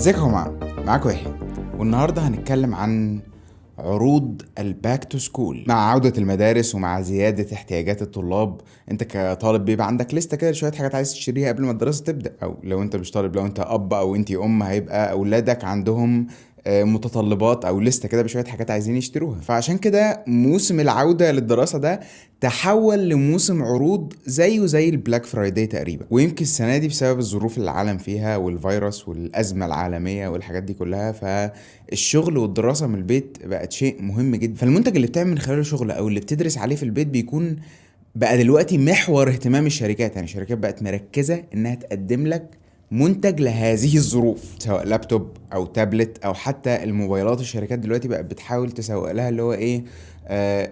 ازيكم يا جماعه، معاكم يحيى. والنهارده هنتكلم عن عروض الباك تو سكول. مع عودة المدارس ومع زيادة احتياجات الطلاب، انت كطالب بيبقى عندك لستة كده شوية حاجات عايز تشتريها قبل ما الدراسة تبدأ، او لو انت مش طالب، لو انت اب او انتي ام، هيبقى اولادك عندهم متطلبات او لستة كده بشوية حاجات عايزين يشتروها. فعشان كده موسم العودة للدراسة ده تحول لموسم عروض زيه زي البلاك فرايداي تقريبا. ويمكن السنة دي بسبب الظروف اللي العالم فيها والفيروس والأزمة العالمية والحاجات دي كلها، فالشغل والدراسة من البيت بقت شيء مهم جدا. فالمنتج اللي بتعمل من خلاله شغل او اللي بتدرس عليه في البيت بيكون بقى دلوقتي محور اهتمام الشركات. يعني الشركات بقت مركزة انها تقدم لك منتج لهذه الظروف، سواء لابتوب او تابلت او حتى الموبايلات. الشركات دلوقتي بقت بتحاول تسوق لها اللي هو ايه،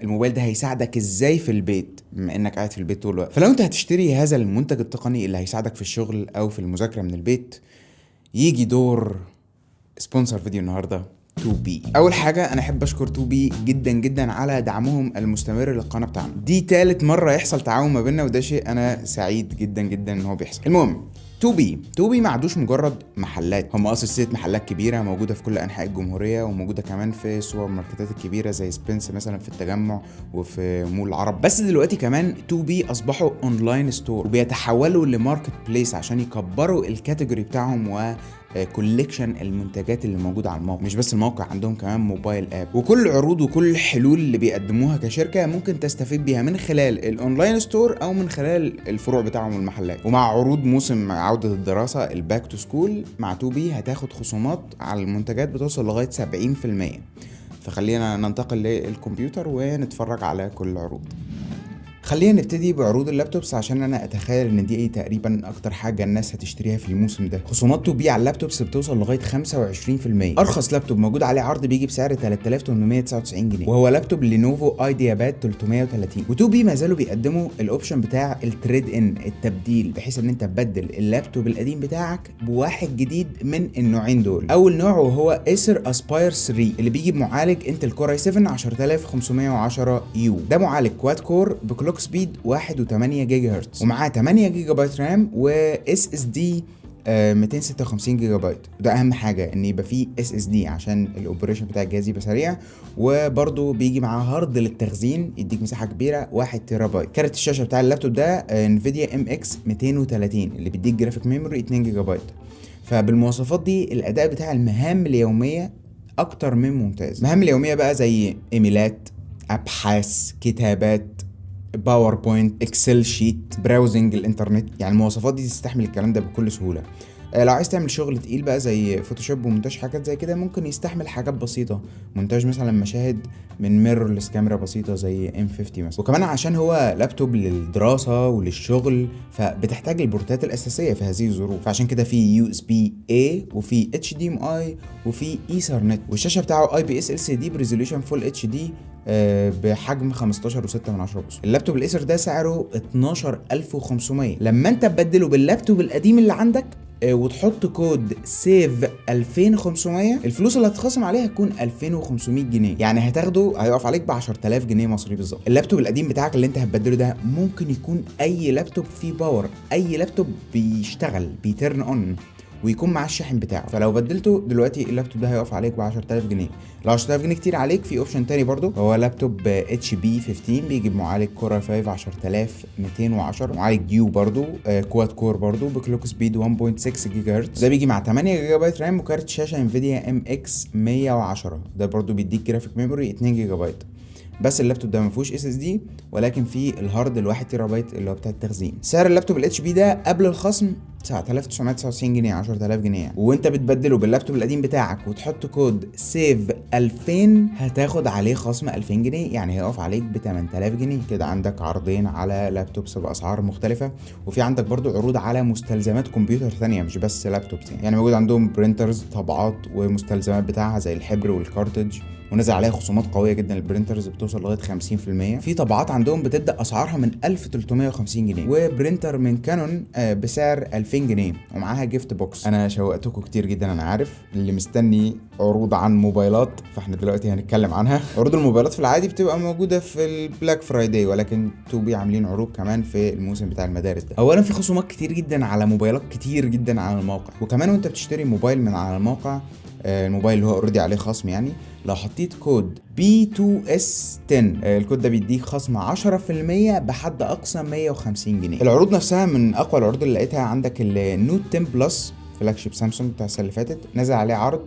الموبايل ده هيساعدك ازاي في البيت بما انك قاعد في البيت طول الوقت. فلو انت هتشتري هذا المنتج التقني اللي هيساعدك في الشغل او في المذاكرة من البيت، يجي دور سبونسر فيديو النهارده 2B. اول حاجه انا احب اشكر 2B جدا جدا على دعمهم المستمر للقناه بتاعنا. دي تالت مره يحصل تعاون ما بيننا، وده شيء انا سعيد جدا جدا ان هو بيحصل. المهم 2B ما عادوش مجرد محلات، هم اصلا سلسله محلات كبيره موجوده في كل انحاء الجمهوريه، وموجوده كمان في السوبر ماركتات الكبيره زي سبنس مثلا في التجمع وفي مول العرب. بس دلوقتي كمان 2B اصبحوا اونلاين ستور، وبيتحولوا لماركت بليس عشان يكبروا الكاتيجوري بتاعهم و كوليكشن المنتجات اللي موجوده على الموقع. مش بس الموقع، عندهم كمان موبايل اب، وكل العروض وكل الحلول اللي بيقدموها كشركه ممكن تستفيد بيها من خلال الاونلاين ستور او من خلال الفروع بتاعهم والمحلات. ومع عروض موسم عوده الدراسه الباك تو سكول مع 2B هتاخد خصومات على المنتجات بتوصل لغايه 70%. فخلينا ننتقل للكمبيوتر ونتفرج على كل العروض. خلينا نبتدي بعروض اللابتوبس عشان انا اتخيل ان دي تقريبا اكتر حاجه الناس هتشتريها في الموسم ده. خصومات 2B على اللابتوبس بتوصل لغايه 25%. ارخص لابتوب موجود عليه عرض بيجي بسعر 3899 جنيه، وهو لابتوب لينوفو ايديا باد 330. و2B ما زالوا بيقدموا الاوبشن بتاع التريد ان، التبديل، بحيث ان انت تبدل اللابتوب القديم بتاعك بواحد جديد من النوعين دول. اول نوع وهو ايسر اسباير 3 اللي بيجي بمعالج انتل كور i7 10510 يو. ده معالج كواد كور بكلوك سبيد 1.8 جيجا هرتز، ومعاه 8 جيجا بايت رام و اس اس دي 256 جيجا بايت. وده اهم حاجه، ان يبقى فيه اس اس دي عشان الاوبريشن بتاع الجهاز يبقى سريع. وبرده بيجي معاه هارد للتخزين يديك مساحه كبيره 1 تيرا بايت. كارت الشاشه بتاع اللابتوب ده انفيديا ام اكس 230 اللي بيديك جرافيك ميموري 2 جيجا بايت. فبالمواصفات دي الاداء بتاع المهام اليوميه اكتر من ممتاز. المهام اليوميه بقى زي ايميلات، ابحاث، كتابات، باوربوينت، اكسل شيت، براوزنج الانترنت. يعني المواصفات دي تستحمل الكلام ده بكل سهوله. لو عايز تعمل شغل تقيل بقى زي فوتوشوب ومونتاج حاجات زي كده، ممكن يستحمل حاجات بسيطه، مونتاج مثلا مشاهد من ميرورلس كاميرا بسيطه زي M50 مثلا. وكمان عشان هو لابتوب للدراسه وللشغل، فبتحتاج البورتات الاساسيه في هذه الظروف. فعشان كده في USB-A وفي HDMI وفي ايثرنت، والشاشه بتاعه IPS LCD بريزوليوشن فول HD بحجم 15.6 بوصه. اللابتوب الايسر ده سعره 12500. لما انت تبدله باللابتوب القديم اللي عندك وتحط كود سيف 2500، الفلوس اللي هتخصم عليها هتكون 2500 جنيه. يعني هيقف عليك ب 10000 جنيه مصري بالظبط. اللابتوب القديم بتاعك اللي انت هتبدله ده ممكن يكون اي لابتوب فيه باور، اي لابتوب بيشتغل بيترن اون ويكون معاه الشاحن بتاعه. فلو بدلته دلوقتي اللابتوب ده هيقف عليك ب 10000 جنيه. لو 10000 جنيه كتير عليك، في اوبشن تاني برضو، هو لابتوب HP 15 بيجي بمعالج كور i5 10210، معالج يو برضو كواد كور برضو بكلوك سبيد 1.6 جيجا هرتز. ده بيجي مع 8 جيجا بايت رام وكارت شاشه انفيديا MX 110. ده برضو بيديك جرافيك ميموري 2 جيجا بايت. بس اللابتوب ده ما فيهوش اس اس دي، ولكن فيه الهارد ال1 تيرا بايت اللي هو بتاع التخزين. سعر اللابتوب الاتش بي ده قبل الخصم 9999 جنيه، 10000 جنيه يعني. وانت بتبدله باللابتوب القديم بتاعك وتحط كود سيف 2000 هتاخد عليه خصم 2000 جنيه، يعني هيقف عليك ب 8000 جنيه. كده عندك عرضين على لابتوبس باسعار مختلفه. وفي عندك برضو عروض على مستلزمات كمبيوتر ثانيه مش بس لابتوبس يعني موجود عندهم برينترز، طبعات ومستلزمات بتاعها زي الحبر والكارتج ونزل عليها خصومات قويه جدا. البرينترز بتوصل لغايه 50%. في طبعات عندهم بتبدا اسعارها من 1350 جنيه، وبرينتر من كانون بسعر 2000 جنيه ومعاها جيفت بوكس. انا شوقتكم كتير جدا، انا عارف اللي مستني عروض عن موبايلات، فاحنا دلوقتي هنتكلم عنها. عروض الموبايلات في العادي بتبقى موجوده في البلاك فرايداي، ولكن توبي عاملين عروض كمان في الموسم بتاع المدارس ده. اولا في خصومات كتير جدا على موبايلات كتير جدا على الموقع، وكمان وانت بتشتري موبايل من على الموقع، الموبايل اللي هو اوريدي عليه خصم، يعني لو حطيت كود B2S10 الكود ده بيديك خصم 10% بحد اقصى 150 جنيه. العروض نفسها من اقوى العروض اللي لقيتها. عندك النوت 10 بلس فلاج شيب سامسونج بتاع السنه اللي فاتت، نزل عليه عرض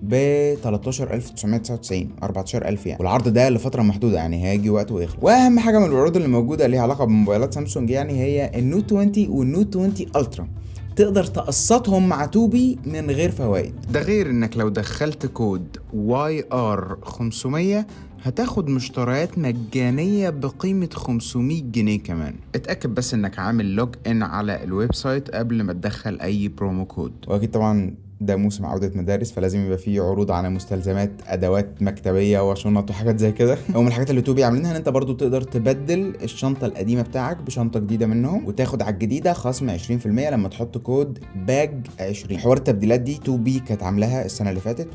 ب 13999 14000 يعني، والعرض ده لفتره محدوده يعني هيجي وقت ويخلص. واهم حاجه من العروض اللي موجوده ليها علاقه بموبايلات سامسونج يعني هي النوت 20 والنوت 20 الترا، تقدر تقسطهم مع توبي من غير فوائد. ده غير انك لو دخلت كود YR500 هتاخد مشتريات مجانية بقيمة 500 جنيه كمان. اتأكد بس انك عامل لوج ان على الويب سايت قبل ما تدخل اي برومو كود. واكيد طبعا ده موسم عودة مدارس، فلازم يبقى فيه عروض على مستلزمات ادوات مكتبية وشنط وحاجات زي كده. ومن الحاجات اللي توبي عاملينها ان انت برضو تقدر تبدل الشنطة القديمة بتاعك بشنطة جديدة منهم، وتاخد على الجديدة خصم 20% لما تحط كود باج 20. حوار التبديلات دي توبي كانت عاملاها السنة اللي فاتت،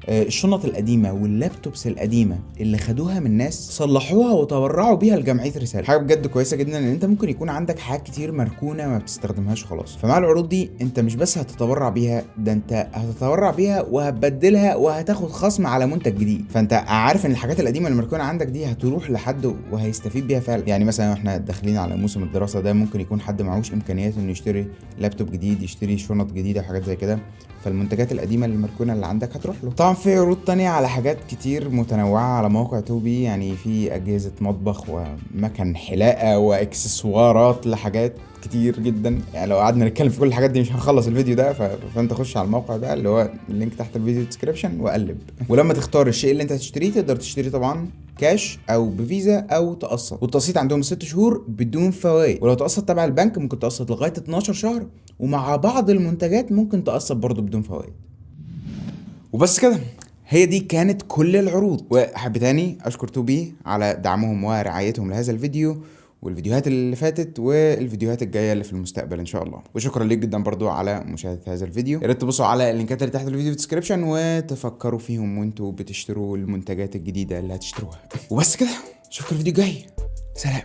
الشنط القديمة واللابتوبس القديمة اللي خدوها من ناس صلحوها وتبرعوا بيها لجمعية رسالة. حاجة بجد كويسة جدا، ان انت ممكن يكون عندك حاجات كتير مركونة ما بتستخدمهاش خلاص، فمع العروض دي انت مش بس هتتبرع بيها، ده انت هتتبرع بيها وهتبدلها وهتاخد خصم على منتج جديد. فانت عارف ان الحاجات القديمة اللي مركونة عندك دي هتروح لحد وهيستفيد بيها فعلا. يعني مثلا احنا داخلين على موسم الدراسة ده، ممكن يكون حد معهوش امكانيات انه يشتري لابتوب جديد، يشتري شنط جديدة وحاجات زي كده، فالمنتجات القديمة اللي مركونة اللي عندك هتروح له. طبعا في عروض تانية على حاجات كتير متنوعة على موقع توبي، يعني في أجهزة مطبخ ومكن حلاقة واكسسوارات لحاجات كتير جدا. يعني لو قعدنا نتكلم في كل الحاجات دي مش هنخلص الفيديو ده، فانت خش على الموقع ده اللي هو اللينك تحت الفيديو ديسكريبشن وقلب. ولما تختار الشيء اللي انت هتشتريه تقدر تشتريه طبعا كاش او بفيزا او تقسط، والتقسيط عندهم 6 شهور بدون فوائد، ولو تقسط تبع البنك ممكن تقسط لغايه 12 شهر، ومع بعض المنتجات ممكن تقسط برضو بدون فوائد. وبس كده، هي دي كانت كل العروض. وحب تاني اشكر توبي على دعمهم ورعايتهم لهذا الفيديو والفيديوهات اللي فاتت والفيديوهات الجايه اللي في المستقبل ان شاء الله. وشكرا ليك جدا برضو على مشاهده هذا الفيديو. يا ريت تبصوا على اللينكات اللي تحت الفيديو في الديسكربشن وتفكروا فيهم وانتوا بتشتروا المنتجات الجديده اللي هتشتروها. وبس كده، اشوفكم الفيديو الجاي. سلام.